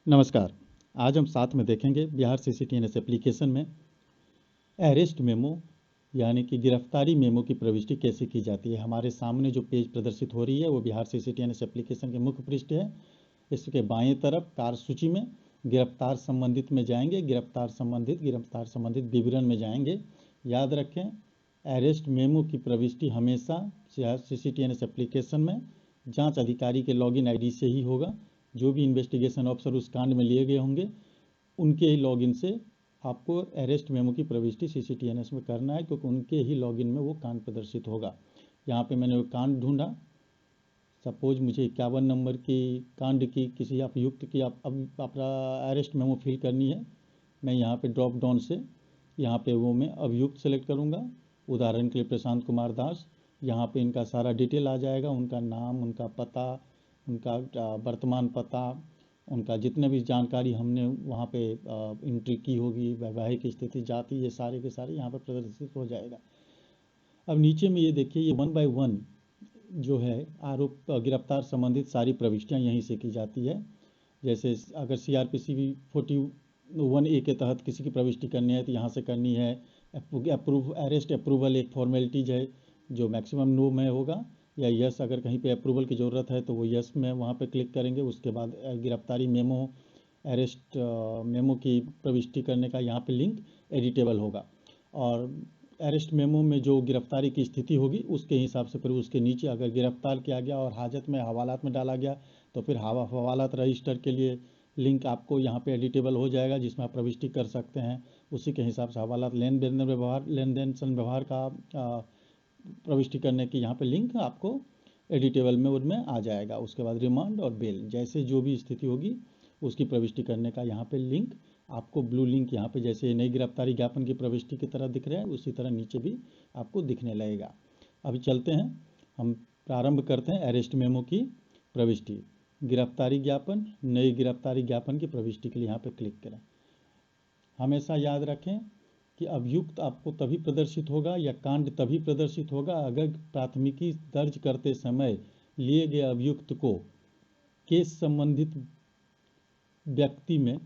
नमस्कार। आज हम साथ में देखेंगे बिहार सीसीटीएनएस एप्लीकेशन में अरेस्ट मेमो यानी कि गिरफ्तारी मेमो की प्रविष्टि कैसे की जाती है। हमारे सामने जो पेज प्रदर्शित हो रही है वो बिहार सीसीटीएनएस एप्लीकेशन के मुख्य पृष्ठ है। इसके बाएं तरफ कार्य सूची में गिरफ्तार संबंधित में जाएंगे, गिरफ्तार संबंधित विवरण में जाएंगे। याद रखें, अरेस्ट मेमो की प्रविष्टि हमेशा सीसीटीएनएस एप्लीकेशन में जांच अधिकारी के लॉगिन आईडी से ही होगा। जो भी इन्वेस्टिगेशन ऑफिसर उस कांड में लिए गए होंगे उनके ही लॉगिन से आपको अरेस्ट मेमो की प्रविष्टि सीसीटीएनएस में करना है, क्योंकि उनके ही लॉगिन में वो कांड प्रदर्शित होगा। यहाँ पे मैंने वो कांड ढूंढा। सपोज मुझे 51 नंबर की कांड की किसी अभियुक्त की अपना अरेस्ट मेमो फिल करनी है। मैं यहाँ पे ड्रॉप डाउन से यहाँ पे वो मैं अभियुक्त सेलेक्ट करूँगा। उदाहरण के लिए प्रशांत कुमार दास। यहाँ पे इनका सारा डिटेल आ जाएगा, उनका नाम, उनका पता, उनका वर्तमान पता, उनका जितने भी जानकारी हमने वहाँ पे एंट्री की होगी, वैवाहिक स्थिति, जाति, ये सारे के सारे यहाँ पे प्रदर्शित हो जाएगा। अब नीचे में ये देखिए, ये 1 बाय 1 जो है आरोप गिरफ्तार संबंधित सारी प्रविष्टियाँ यहीं से की जाती है। जैसे अगर CRPC 41A के तहत किसी की प्रविष्टि करनी है तो यहाँ से करनी है। अरेस्ट अप्रूवल एक फॉर्मेलिटीज है जो मैक्सिमम नो में होगा, या यस अगर कहीं पे अप्रूवल की ज़रूरत है तो वो यस में वहाँ पे क्लिक करेंगे। उसके बाद गिरफ्तारी मेमो, अरेस्ट मेमो की प्रविष्टि करने का यहाँ पे लिंक एडिटेबल होगा, और अरेस्ट मेमो में जो गिरफ्तारी की स्थिति होगी उसके हिसाब से फिर उसके नीचे अगर गिरफ्तार किया गया और हाजत में हवालात में डाला गया तो फिर हवालात रजिस्टर के लिए लिंक आपको यहाँ पे एडिटेबल हो जाएगा, जिसमें आप प्रविष्टि कर सकते हैं। उसी के हिसाब से हवालात लेन देन व्यवहार का प्रविष्टि करने की यहाँ पे लिंक आपको एडिटेबल में उनमें आ जाएगा। उसके बाद रिमांड और बेल जैसे जो भी स्थिति होगी उसकी प्रविष्टि करने का यहाँ पे लिंक आपको, ब्लू लिंक यहाँ पे जैसे नई गिरफ्तारी ज्ञापन की प्रविष्टि की तरह दिख रहा है उसी तरह नीचे भी आपको दिखने लगेगा। अभी चलते हैं, हम प्रारंभ करते हैं अरेस्ट मेमो की प्रविष्टि। गिरफ्तारी ज्ञापन, नई गिरफ्तारी ज्ञापन की प्रविष्टि के लिए यहाँ पे क्लिक करें। हमेशा याद रखें कि अभियुक्त आपको तभी प्रदर्शित होगा या कांड तभी प्रदर्शित होगा अगर प्राथमिकी दर्ज करते समय लिए गए अभियुक्त को केस संबंधित व्यक्ति में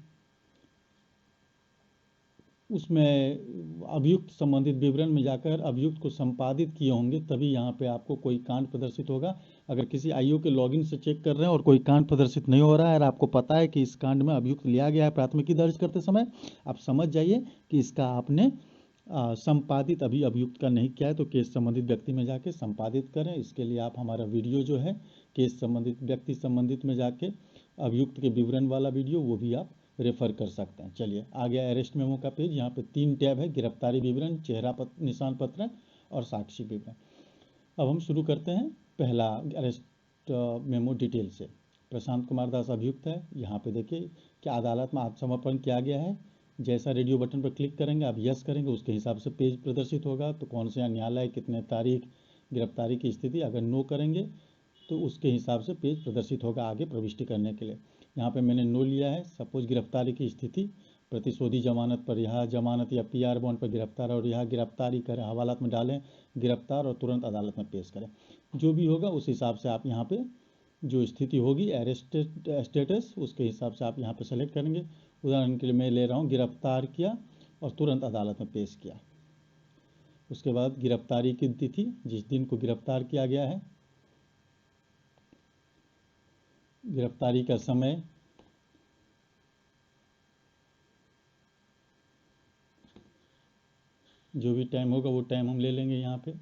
उसमें अभियुक्त संबंधित विवरण में जाकर अभियुक्त को संपादित किए होंगे, तभी यहाँ पे आपको कोई कांड प्रदर्शित होगा। अगर किसी आईओ के लॉगिन से चेक कर रहे हैं और कोई कांड प्रदर्शित नहीं हो रहा है और आपको पता है कि इस कांड में अभियुक्त लिया गया है प्राथमिकी दर्ज करते समय, आप समझ जाइए कि इसका आपने संपादित अभी अभियुक्त का नहीं किया है, तो केस संबंधित व्यक्ति में जाके संपादित करें। इसके लिए आप हमारा वीडियो जो है केस संबंधित व्यक्ति संबंधित में जाके अभियुक्त के विवरण वाला वीडियो, वो भी आप रेफर कर सकते हैं। चलिए आ गया अरेस्ट मेमो का पेज। यहाँ पे 3 टैब है, गिरफ्तारी विवरण, चेहरा निशान पत्र और साक्षी विवरण। अब हम शुरू करते हैं पहला अरेस्ट मेमो डिटेल से। प्रशांत कुमार दास अभियुक्त है। यहाँ पे देखिए कि अदालत में आत्मसमर्पण किया गया है। जैसा रेडियो बटन पर क्लिक करेंगे, आप यस करेंगे, उसके हिसाब से पेज प्रदर्शित होगा। तो कौन से न्यायालय, कितने तारीख, गिरफ्तारी की स्थिति, अगर नो करेंगे तो उसके हिसाब से पेज प्रदर्शित होगा आगे प्रविष्टि करने के लिए। यहाँ पे मैंने नो लिया है। सपोज गिरफ्तारी की स्थिति, प्रतिशोधी जमानत पर रिहा, जमानत या PR बॉन्ड पर गिरफ्तार और रिहा, गिरफ्तारी करें, हवालात में डालें, गिरफ्तार और तुरंत अदालत में पेश करें। जो भी होगा उस हिसाब से आप यहाँ पे जो स्थिति होगी अरेस्ट स्टेटस, उसके हिसाब से आप यहाँ पे सेलेक्ट करेंगे। उदाहरण के लिए मैं ले रहा हूँ गिरफ्तार किया और तुरंत अदालत में पेश किया। उसके बाद गिरफ्तारी की तिथि, जिस दिन को गिरफ्तार किया गया है, गिरफ्तारी का समय, जो भी टाइम होगा वो टाइम हम ले लेंगे। यहाँ पे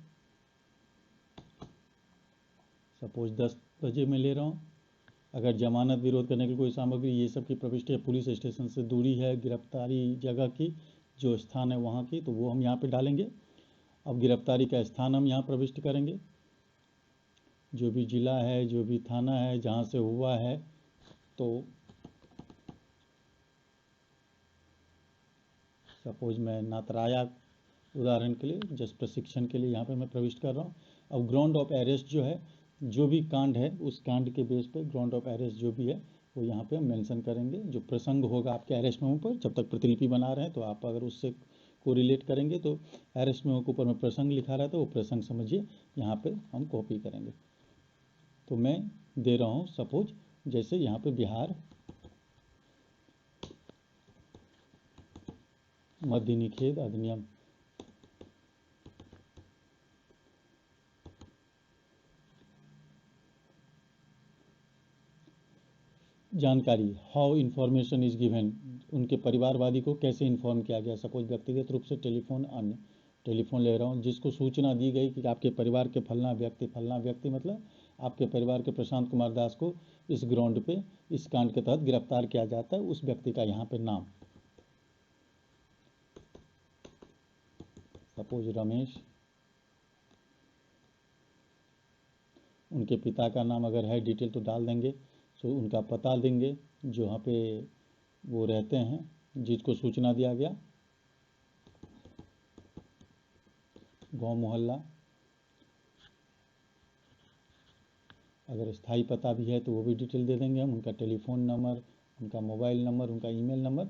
सपोज 10 बजे मैं ले रहा हूँ। अगर जमानत विरोध करने की कोई सामग्री, ये सब की प्रविष्टि पुलिस स्टेशन से दूरी है, गिरफ्तारी जगह की जो स्थान है वहाँ की, तो वो हम यहाँ पे डालेंगे। अब गिरफ्तारी का स्थान हम यहाँ प्रविष्ट करेंगे, जो भी जिला है, जो भी थाना है जहाँ से हुआ है। तो सपोज मैं नातराया, उदाहरण के लिए जस्ट प्रशिक्षण के लिए यहाँ पे मैं प्रविष्ट कर रहा हूँ। अब ग्राउंड ऑफ अरेस्ट जो है, जो भी कांड है उस कांड के बेस पे ग्राउंड ऑफ अरेस्ट जो भी है वो यहाँ पे हम मेंशन करेंगे। जो प्रसंग होगा आपके अरेस्ट मेमो पर, जब तक प्रतिलिपि बना रहे हैं तो आप अगर उससे को रिलेट करेंगे, तो अरेस्ट मेमो के ऊपर में प्रसंग लिखा रहता है, वो प्रसंग समझिए यहाँ पे हम कॉपी करेंगे। तो मैं दे रहा हूँ सपोज, जैसे यहाँ पे बिहार मद्य निषेध अधिनियम। जानकारी, हाउ इन्फॉर्मेशन इज गिवन, उनके परिवारवादी को कैसे इन्फॉर्म किया गया। सपोज व्यक्तिगत रूप से टेलीफोन, अन्य टेलीफोन ले रहा हूँ, जिसको सूचना दी गई कि आपके परिवार के फलना व्यक्ति मतलब आपके परिवार के प्रशांत कुमार दास को इस ग्राउंड पे इस कांड के तहत गिरफ्तार किया जाता है, उस व्यक्ति का यहाँ पे नाम, सपोज रमेश, उनके पिता का नाम अगर है डिटेल तो डाल देंगे, तो उनका पता देंगे जो वहाँ पे वो रहते हैं जिसको सूचना दिया गया, गांव मोहल्ला, अगर स्थायी पता भी है तो वो भी डिटेल दे देंगे हम, उनका टेलीफोन नंबर, उनका मोबाइल नंबर, उनका ईमेल नंबर,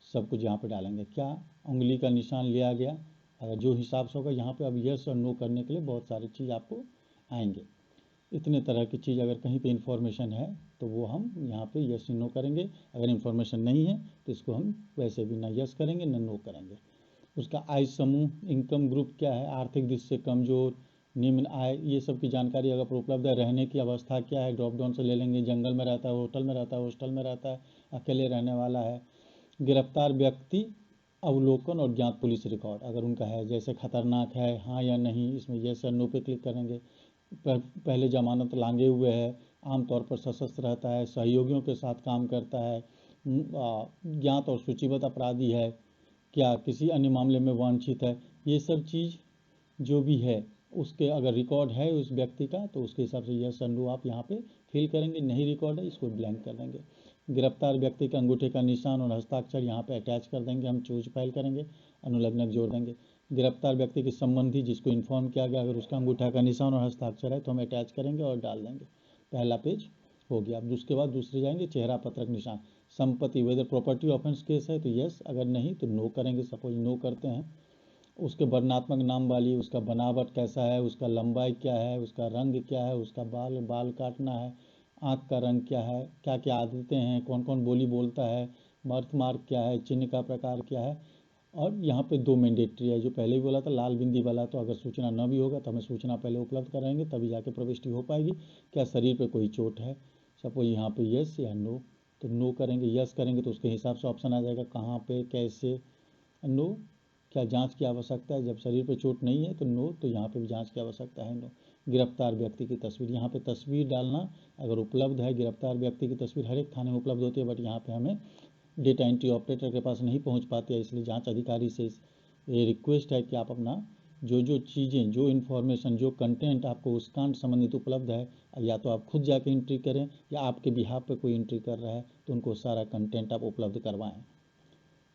सब कुछ यहाँ पे डालेंगे। क्या उंगली का निशान लिया गया, अगर जो हिसाब से होगा यहाँ पे अब यस और नो करने के लिए बहुत सारी चीज़ आपको आएंगे। इतने तरह की चीज़ अगर कहीं पे इन्फॉर्मेशन है तो वो हम यहाँ पे यस नो करेंगे, अगर इन्फॉर्मेशन नहीं है तो इसको हम वैसे भी ना यस करेंगे ना नो करेंगे। उसका आय समूह, इनकम ग्रुप क्या है, आर्थिक दृष्टि से कमजोर, निम्न आय, ये सब की जानकारी अगर उपलब्ध है। रहने की अवस्था क्या है, ड्रॉप डाउन से ले लेंगे, जंगल में रहता है, होटल में रहता है, हॉस्टल में रहता है, अकेले रहने वाला है। गिरफ्तार व्यक्ति अवलोकन और ज्ञात पुलिस रिकॉर्ड अगर उनका है, जैसे खतरनाक है हाँ या नहीं, इसमें यस या नो पे क्लिक करेंगे। पहले जमानत लांगे हुए है, आमतौर पर सशस्त्र रहता है, सहयोगियों के साथ काम करता है, ज्ञात और सूचीबद्ध अपराधी है, क्या किसी अन्य मामले में वांछित है, ये सब चीज़ जो भी है उसके अगर रिकॉर्ड है उस व्यक्ति का तो उसके हिसाब से यस और नो आप यहाँ पे फिल करेंगे। नहीं रिकॉर्ड है इसको ब्लैंक कर देंगे। गिरफ्तार व्यक्ति के अंगूठे का निशान और हस्ताक्षर यहाँ पे अटैच कर देंगे, हम चूज फाइल करेंगे, अनुलग्नक जोड़ देंगे। गिरफ्तार व्यक्ति के संबंधी जिसको इन्फॉर्म किया गया अगर उसका अंगूठा का निशान और हस्ताक्षर है तो हम अटैच करेंगे और डाल देंगे। पहला पेज हो गया। अब उसके बाद दूसरे जाएंगे, चेहरा पत्रक निशान, संपत्ति, वेदर प्रॉपर्टी ऑफेंस केस है तो यस, अगर नहीं तो नो करेंगे। सपोज नो करते हैं। उसके वर्णात्मक नाम वाली, उसका बनावट कैसा है, उसका लंबाई क्या है, उसका रंग क्या है, उसका बाल काटना है, आँख का रंग क्या है, क्या क्या आदतें हैं, कौन कौन बोली बोलता है, बर्थ मार्क क्या है, चिन्ह का प्रकार क्या है। और यहाँ पे 2 मैंडेटरी है, जो पहले भी बोला था लाल बिंदी वाला, तो अगर सूचना न भी होगा तो हमें सूचना पहले उपलब्ध कराएंगे तभी जाके प्रविष्टि हो पाएगी। क्या शरीर पे कोई चोट है, सपोज यहाँ पे यस या नो, तो नो करेंगे। यस करेंगे तो उसके हिसाब से ऑप्शन आ जाएगा कहाँ पे कैसे। नो, क्या जांच की आवश्यकता है, जब शरीर पे चोट नहीं है तो नो, तो यहाँ पे भी जांच की आवश्यकता है, नो। गिरफ्तार व्यक्ति की तस्वीर, यहाँ पे तस्वीर डालना अगर उपलब्ध है, गिरफ्तार व्यक्ति की तस्वीर हर एक थाने में उपलब्ध होती है, बट यहाँ पे हमें डेटा एंट्री ऑपरेटर के पास नहीं पहुँच पाती है, इसलिए जाँच अधिकारी से ये रिक्वेस्ट है कि आप अपना जो चीज़ें, जो इन्फॉर्मेशन, जो कंटेंट आपको उस कांड संबंधित उपलब्ध है, या तो आप खुद जाके एंट्री करें या आपके बिहाफ पे कोई एंट्री कर रहा है तो उनको सारा कंटेंट आप उपलब्ध करवाएं।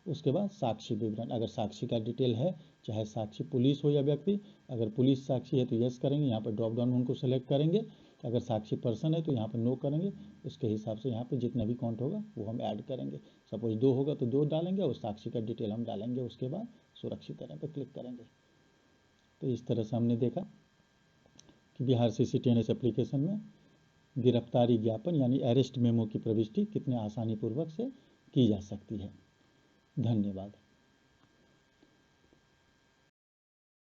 उसके बाद साक्षी विवरण, अगर साक्षी का डिटेल है, चाहे साक्षी पुलिस हो या व्यक्ति, अगर पुलिस साक्षी है तो यस करेंगे, यहाँ पर ड्रॉप डाउन उनको सेलेक्ट करेंगे। अगर साक्षी पर्सन है तो यहाँ पर नो करेंगे, उसके हिसाब से यहाँ पे जितना भी काउंट होगा वो हम ऐड करेंगे। सपोज 2 होगा तो 2 डालेंगे और साक्षी का डिटेल हम डालेंगे, उसके बाद सुरक्षित तरह पर क्लिक करेंगे। तो इस तरह से हमने देखा कि बिहार CCTNS एप्लीकेशन में गिरफ्तारी ज्ञापन यानी अरेस्ट मेमो की प्रविष्टि कितने आसानी पूर्वक से की जा सकती है। धन्यवाद।